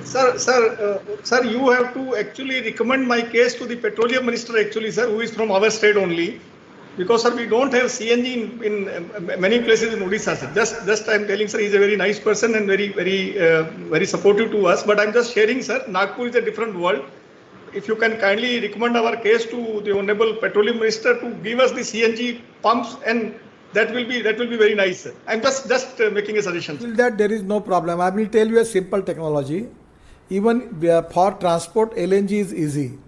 Sir, you have to actually recommend my case to the petroleum minister, actually, sir, who is from our state only. Because, sir, we don't have CNG in many places in Odisha, sir. Just I'm telling, sir, he's a very nice person and very supportive to us. But I'm just sharing, sir, Nagpur is a different world. If you can kindly recommend our case to the Honorable Petroleum Minister to give us the CNG pumps, and that will be very nice, sir. I'm just making a suggestion, sir. That there is no problem. I will tell you a simple technology. Even for transport, LNG is easy.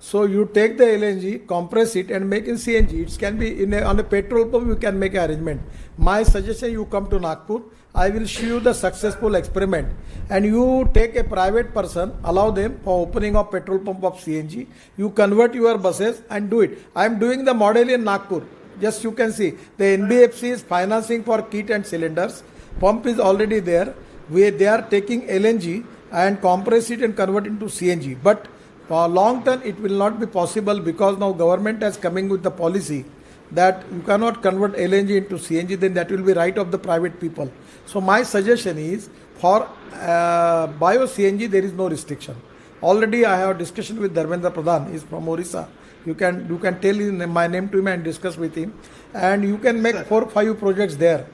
So you take the LNG, compress it and make in CNG. It can be on a petrol pump, you can make an arrangement. My suggestion, you come to Nagpur. I will show you the successful experiment. And you take a private person, allow them for opening of petrol pump of CNG. You convert your buses and do it. I am doing the model in Nagpur. Just you can see. The NBFC is financing for kit and cylinders. Pump is already there. They are taking LNG and compress it and convert into CNG. But for long term, it will not be possible because now government is coming with the policy that you cannot convert LNG into CNG, then that will be right of the private people. So my suggestion is for bio CNG, there is no restriction. Already I have discussion with Dharmendra Pradhan, he is from Orissa. You can tell my name to him and discuss with him. And you can make 4 or 5 projects there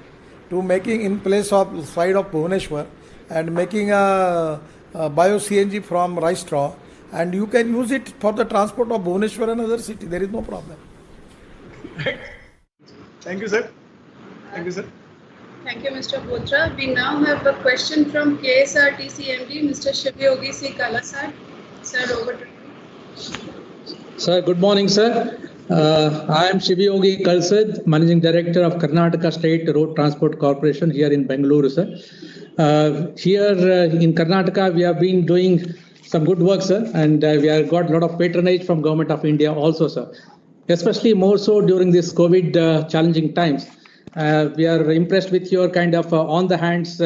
to making in place of side of Bhubaneswar and making a bio CNG from rice straw. And you can use it for the transport of Bhubaneswar and other city. There is no problem. Thank you, sir. Thank you, sir. Thank you, Mr. Botra. We now have a question from KSRTC MD, Mr. Shivyogi C. Kalasar. Sir, over to you. Sir, good morning, sir. I am Shivyogi Kalsad, Managing Director of Karnataka State Road Transport Corporation here in Bengaluru, sir. Here in Karnataka, we have been doing some good work, sir, and we have got a lot of patronage from Government of India also, sir. Especially more so during this COVID challenging times. We are impressed with your kind of on-the-hands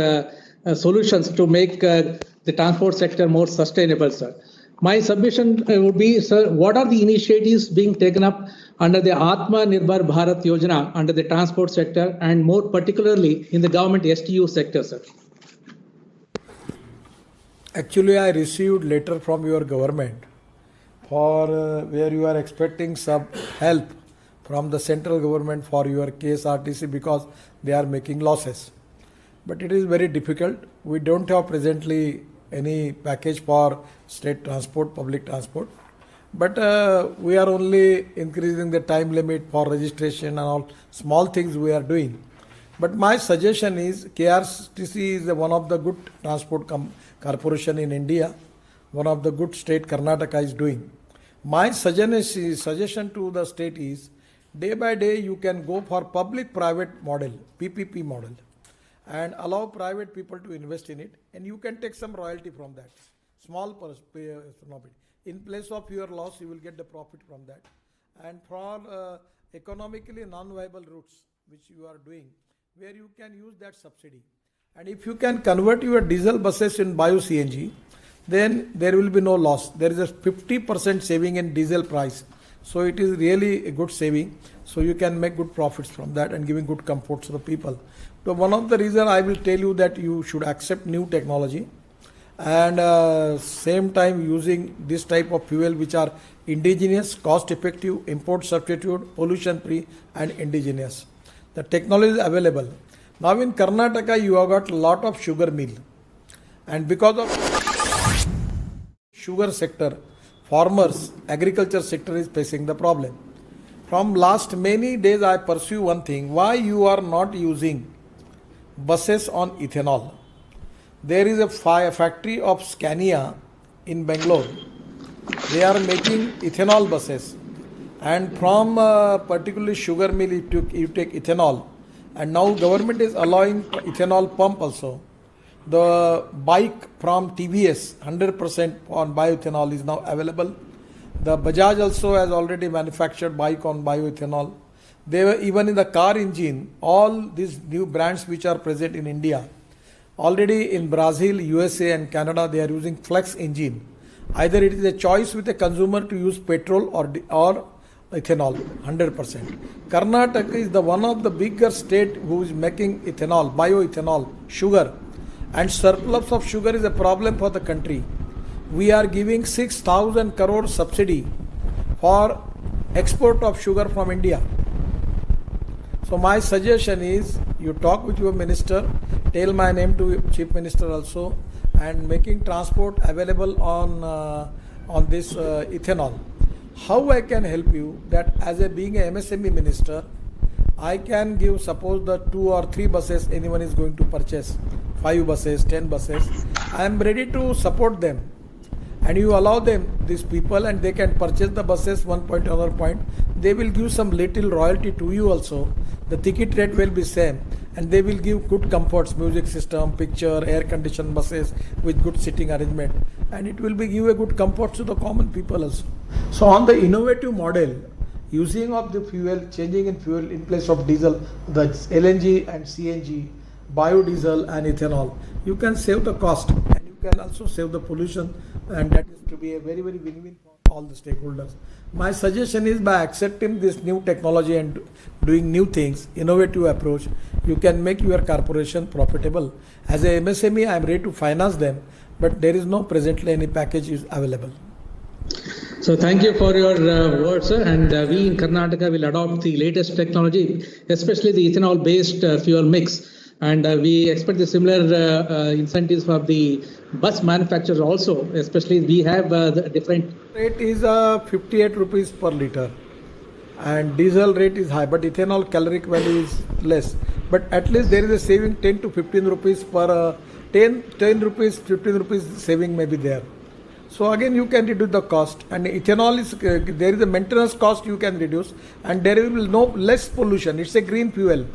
solutions to make the transport sector more sustainable, sir. My submission would be, sir, what are the initiatives being taken up under the Atma Nirbhar Bharat Yojana under the transport sector and more particularly in the government STU sector, sir? Actually, I received letter from your government for where you are expecting some help from the central government for your KSRTC because they are making losses. But it is very difficult. We don't have presently any package for state transport, public transport. But we are only increasing the time limit for registration and all small things we are doing. But my suggestion is KSRTC is one of the good transport corporation in India. One of the good state Karnataka is doing. My suggestion to the state is day by day you can go for public-private model, PPP model, and allow private people to invest in it, and you can take some royalty from that. Small profit. In place of your loss, you will get the profit from that. And for economically non-viable routes, which you are doing, where you can use that subsidy. And if you can convert your diesel buses in bio CNG, then there will be no loss. There is a 50% saving in diesel price. So it is really a good saving. So you can make good profits from that and giving good comfort to the people. So one of the reasons I will tell you that you should accept new technology and same time using this type of fuel which are indigenous, cost effective, import substitute, pollution free and indigenous. The technology is available. Now in Karnataka you have got a lot of sugar mill, and because of sugar sector, farmers, agriculture sector is facing the problem. From last many days I pursue one thing, why you are not using buses on ethanol. There is a factory of Scania in Bangalore. They are making ethanol buses, and from particularly sugar mill you take ethanol, and now government is allowing ethanol pump also. The bike from TVS 100% on bioethanol is now available. The Bajaj also has already manufactured bike on bioethanol. They were even in the car engine, all these new brands which are present in India. Already in Brazil, USA and Canada they are using flex engine. Either it is a choice with a consumer to use petrol or ethanol 100%. Karnataka is the one of the bigger state who is making ethanol, bioethanol, sugar. and surplus of sugar is a problem for the country. We are giving 6,000 crore subsidy for export of sugar from India. So my suggestion is you talk with your minister, tell my name to Chief Minister also, and making transport available on this ethanol. How I can help you that as a being a MSME minister, I can give suppose the 2 or 3 buses anyone is going to purchase, 5 buses, 10 buses. I am ready to support them. And you allow them, these people, and they can purchase the buses one point, another point. They will give some little royalty to you also. The ticket rate will be same, and they will give good comforts, music system, picture, air conditioned buses with good sitting arrangement, and it will be give a good comfort to the common people also. So on the innovative model, using of the fuel, changing in fuel in place of diesel, the LNG and CNG, biodiesel and ethanol, you can save the cost and you can also save the pollution, and that is to be a very, very win-win for all the stakeholders. My suggestion is by accepting this new technology and doing new things, innovative approach, you can make your corporation profitable. As a MSME, I am ready to finance them, but there is no presently any package is available. So thank you for your words, sir. And we in Karnataka will adopt the latest technology, especially the ethanol-based fuel mix. And we expect the similar incentives for the bus manufacturers also, especially we have the different... Rate is 58 rupees per litre and diesel rate is high, but ethanol caloric value is less. But at least there is a saving 10 to 15 rupees per 10 rupees, 15 rupees saving may be there. So again you can reduce the cost, and ethanol is there is a maintenance cost you can reduce, and there will be no less pollution. It's a green fuel.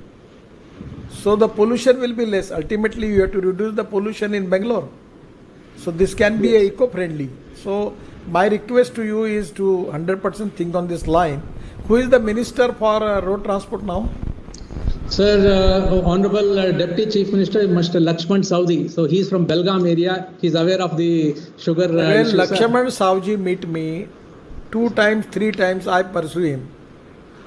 So the pollution will be less. Ultimately, you have to reduce the pollution in Bangalore. So this can be eco-friendly. So my request to you is to 100% think on this line. Who is the Minister for Road Transport now? Sir, Honorable Deputy Chief Minister, Mr. Lakshman Saudi. So he is from Belgaum area. He is aware of the sugar When Lakshman Saudi meet me 2 times, 3 times, I pursue him.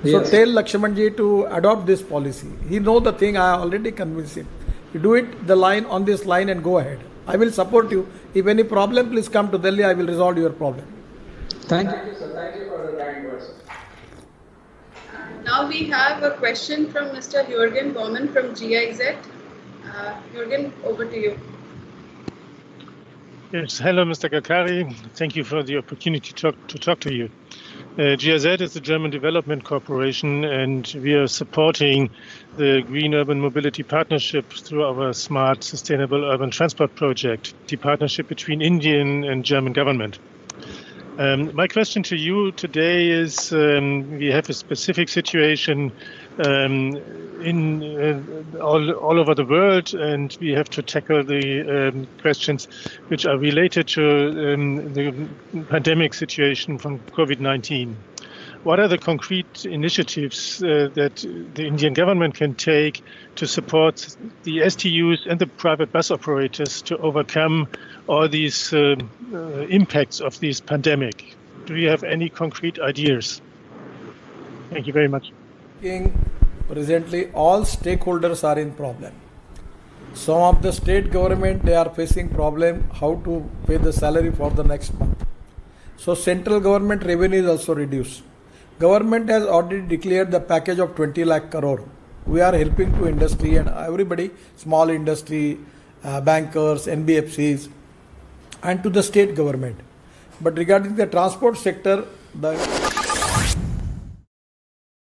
So yes. Tell Lakshmanji to adopt this policy. He know the thing. I already convinced him. You do it the line on this line and go ahead. I will support you. If any problem, please come to Delhi. I will resolve your problem. Thank you, sir. Thank you for the kind words. Now we have a question from Mr. Jürgen Baumann from GIZ. Jürgen, over to you. Yes, hello, Mr. Gakhari. Thank you for the opportunity to talk to you. GIZ is the German Development Corporation, and we are supporting the Green Urban Mobility Partnership through our Smart Sustainable Urban Transport Project, the partnership between Indian and German government. My question to you today is, we have a specific situation all over the world, and we have to tackle the questions which are related to the pandemic situation from COVID-19. What are the concrete initiatives that the Indian government can take to support the STUs and the private bus operators to overcome all these impacts of this pandemic? Do you have any concrete ideas? Thank you very much. Presently, all stakeholders are in problem. Some of the state government, they are facing problem how to pay the salary for the next month. So central government revenue is also reduced. Government has already declared the package of 20 lakh crore. We are helping to industry and everybody, small industry, bankers, NBFCs, and to the state government. But regarding the transport sector, the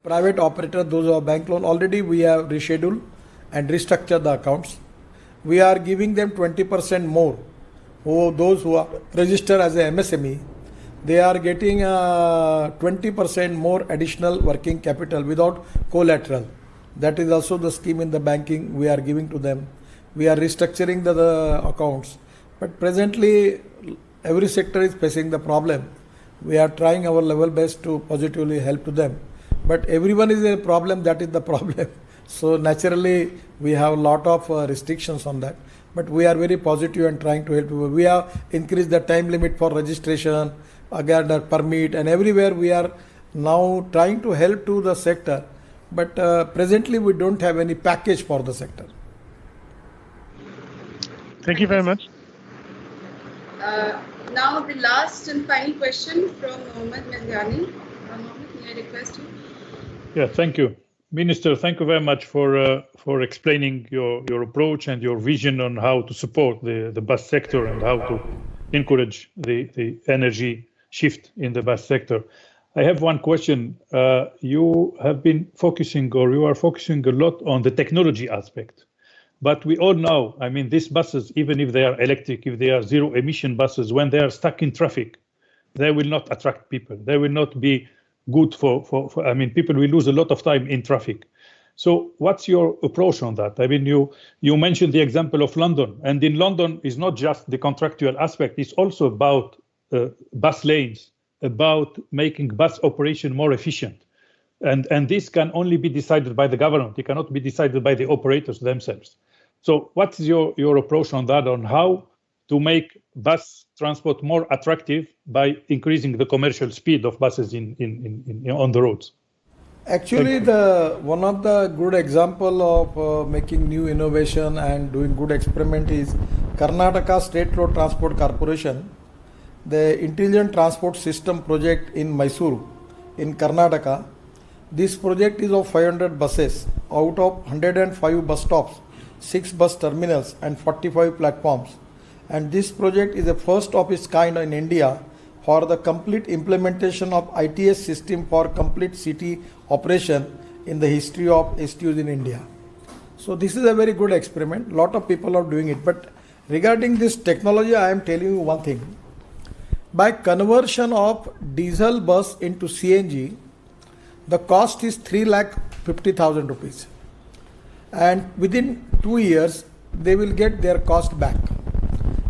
private operator, those who have bank loan, already we have rescheduled and restructured the accounts. We are giving them 20% more. Those who are registered as a MSME, they are getting 20% more additional working capital without collateral. That is also the scheme in the banking we are giving to them. We are restructuring the accounts. But presently, every sector is facing the problem. We are trying our level best to positively help to them. But everyone is a problem, that is the problem. So naturally, we have a lot of restrictions on that. But we are very positive and trying to help people. We have increased the time limit for registration, again the permit, and everywhere we are now trying to help to the sector. But presently, we don't have any package for the sector. Thank you very much. Now the last and final question from Mohammed Medani. Mohammed, may I request you? Yeah, thank you. Minister, thank you very much for explaining your approach and your vision on how to support the bus sector and how to encourage the energy shift in the bus sector. I have one question. You have been focusing, or you are focusing a lot on the technology aspect. But we all know, I mean, these buses, even if they are electric, if they are zero emission buses, when they are stuck in traffic, they will not attract people. They will not be good for I mean, people will lose a lot of time in traffic. So what's your approach on that? I mean, you mentioned the example of London, and in London is not just the contractual aspect, it's also about bus lanes, about making bus operation more efficient. And this can only be decided by the government. It cannot be decided by the operators themselves. So what's your approach on that, on how to make bus transport more attractive by increasing the commercial speed of buses on the roads? Actually, one of the good example of making new innovation and doing good experiment is Karnataka State Road Transport Corporation. The Intelligent Transport System project in Mysuru, in Karnataka. This project is of 500 buses out of 105 bus stops, 6 bus terminals and 45 platforms. And this project is the first of its kind in India for the complete implementation of ITS system for complete city operation in the history of STUs in India. So this is a very good experiment. Lot of people are doing it. But regarding this technology, I am telling you one thing. By conversion of diesel bus into CNG, the cost is 3,50,000 rupees. And within 2 years, they will get their cost back.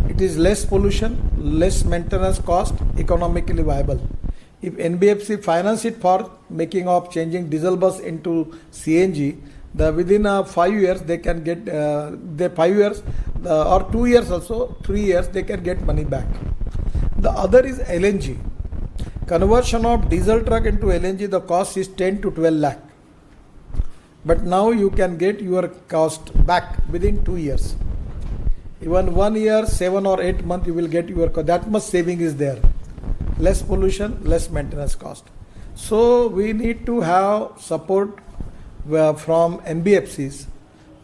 It is less pollution, less maintenance cost, economically viable. If NBFC finance it for making of changing diesel bus into CNG, within 5 years they can get the 5 years or 2 years also, 3 years they can get money back. The other is LNG. Conversion of diesel truck into LNG, the cost is 10 to 12 lakh. But now you can get your cost back within 2 years. Even 1 year, 7 or 8 months, you will get your cost. That much saving is there. Less pollution, less maintenance cost. So we need to have support from NBFCs,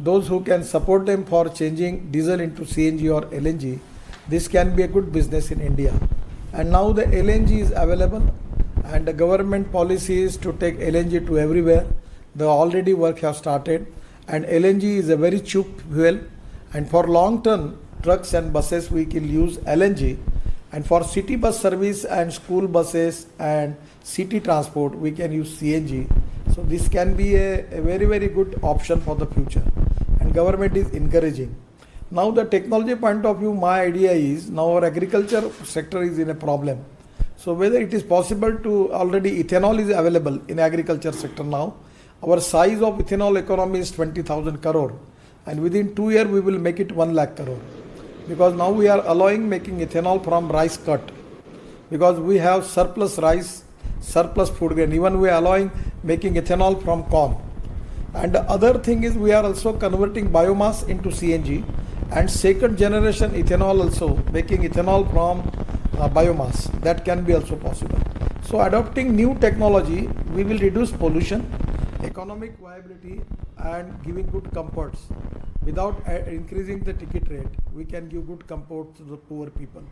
those who can support them for changing diesel into CNG or LNG. This can be a good business in India. And now the LNG is available and the government policy is to take LNG to everywhere. The already work have started and LNG is a very cheap fuel, and for long term trucks and buses we can use LNG, and for city bus service and school buses and city transport we can use CNG. So this can be a very, very good option for the future, and government is encouraging. Now the technology point of view, my idea is now our agriculture sector is in a problem. So whether it is possible to, already ethanol is available in agriculture sector now. Our size of ethanol economy is 20,000 crore, and within 2 years we will make it 1 lakh crore. Because now we are allowing making ethanol from rice cut, because we have surplus rice, surplus food grain. Even we are allowing making ethanol from corn. And the other thing is we are also converting biomass into CNG, and second generation ethanol also, making ethanol from biomass. That can be also possible. So adopting new technology, we will reduce pollution, economic viability and giving good comforts. Without increasing the ticket rate, we can give good comfort to the poor people.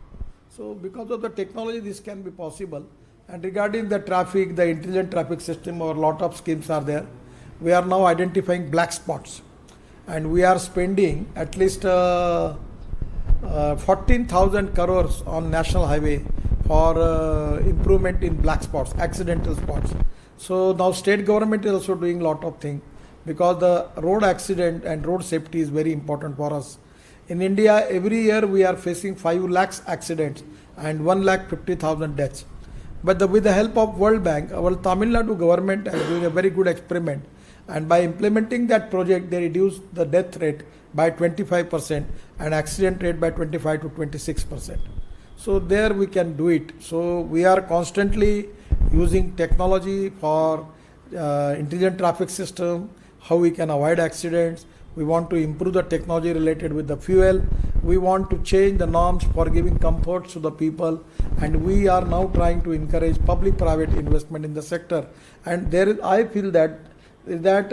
So because of the technology, this can be possible. And regarding the traffic, the intelligent traffic system, or lot of schemes are there. We are now identifying black spots, and we are spending at least 14,000 crores on national highway for improvement in black spots, accidental spots. So now state government is also doing lot of things, because the road accident and road safety is very important for us. In India, every year we are facing 5 lakhs accidents and 1,50,000 deaths. But with the help of World Bank, our Tamil Nadu government is doing a very good experiment. And by implementing that project, they reduced the death rate by 25% and accident rate by 25 to 26%. So there we can do it. So we are constantly using technology for intelligent traffic system, how we can avoid accidents, We want to improve the technology related with the fuel. We want to change the norms for giving comforts to the people, and we are now trying to encourage public-private investment in the sector. And there is, I feel that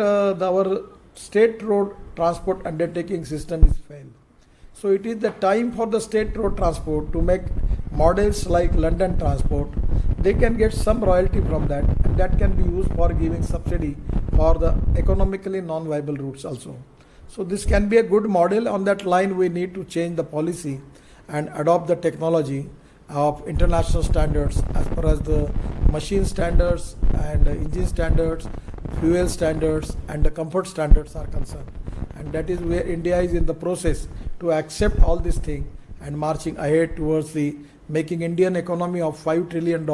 our state road transport undertaking system is failed. So it is the time for the state road transport to make models like London Transport. They can get some royalty from that, and that can be used for giving subsidy for the economically non-viable routes also. So this can be a good model. On that line, we need to change the policy and adopt the technology of international standards as far as the machine standards and engine standards, fuel standards, and the comfort standards are concerned. And that is where India is in the process to accept all these things and marching ahead towards the making Indian economy of $5 trillion,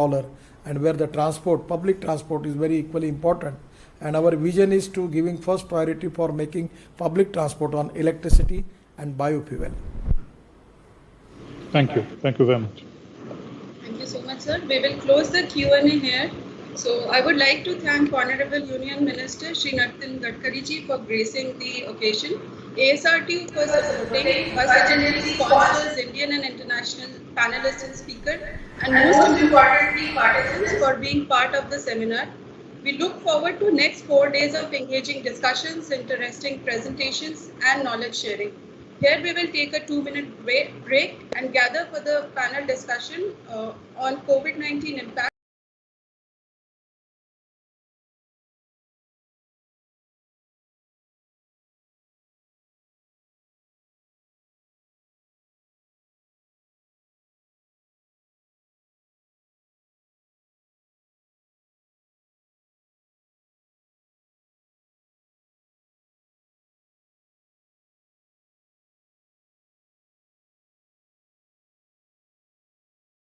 and where the transport, public transport, is very equally important. And our vision is to giving first priority for making public transport on electricity and biofuel. Thank you. Thank you very much. Thank you so much, sir. We will close the Q&A here. So I would like to thank Honorable Union Minister Shri Nitin Gadkari ji for gracing the occasion, ASRTU for supporting, Bus Agency sponsors, Indian and international panelists and speakers, and most importantly, participants for being part of the seminar. We look forward to next 4 days of engaging discussions, interesting presentations, and knowledge sharing. Here we will take a 2-minute break and gather for the panel discussion on COVID-19 impact.